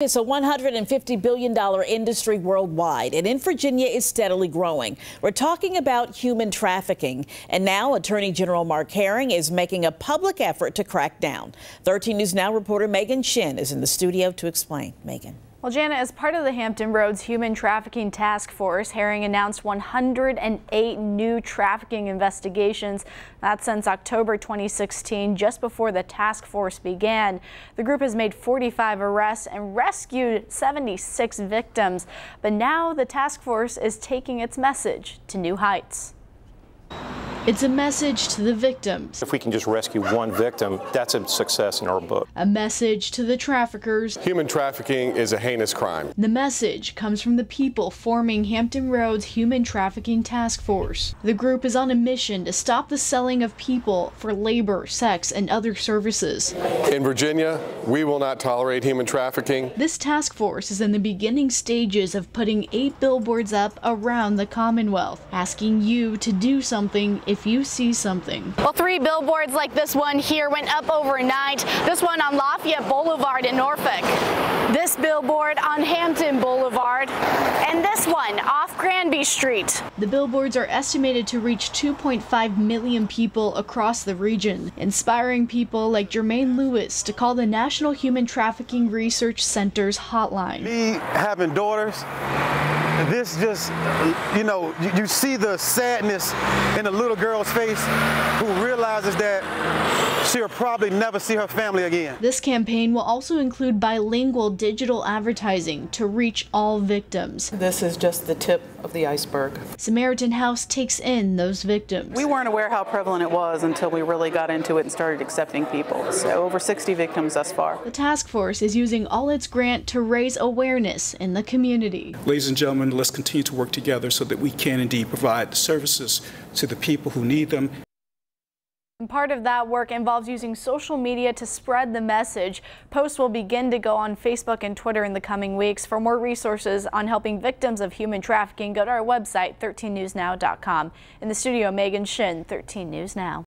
It's a $150 billion industry worldwide, and in Virginia is steadily growing. We're talking about human trafficking, and now Attorney General Mark Herring is making a public effort to crack down. 13 News Now reporter Megan Shin is in the studio to explain. Megan. Well, Jana, as part of the Hampton Roads Human Trafficking Task Force, Herring announced 108 new trafficking investigations. That's since October 2016, just before the task force began. The group has made 45 arrests and rescued 76 victims. But now the task force is taking its message to new heights. It's a message to the victims. If we can just rescue one victim, that's a success in our book. A message to the traffickers. Human trafficking is a heinous crime. The message comes from the people forming Hampton Roads Human Trafficking Task Force. The group is on a mission to stop the selling of people for labor, sex, and other services. In Virginia, we will not tolerate human trafficking. This task force is in the beginning stages of putting 8 billboards up around the Commonwealth, asking you to do something if you see something. Well, 3 billboards like this one here went up overnight. This one on Lafayette Boulevard in Norfolk. This billboard on Hampton Boulevard. And this one off Granby Street. The billboards are estimated to reach 2.5 million people across the region, inspiring people like Jermaine Lewis to call the National Human Trafficking Research Center's hotline. Me having daughters, this just, you see the sadness in a little girl's face who realizes that she'll probably never see her family again. This campaign will also include bilingual digital advertising to reach all victims. This is just the tip of the iceberg. Samaritan House takes in those victims. We weren't aware how prevalent it was until we really got into it and started accepting people. So over 60 victims thus far. The task force is using all its grant to raise awareness in the community. Ladies and gentlemen, let's continue to work together so that we can indeed provide the services to the people who need them. And part of that work involves using social media to spread the message. Posts will begin to go on Facebook and Twitter in the coming weeks. For more resources on helping victims of human trafficking, go to our website, 13newsnow.com. In the studio, Megan Shin, 13 News Now.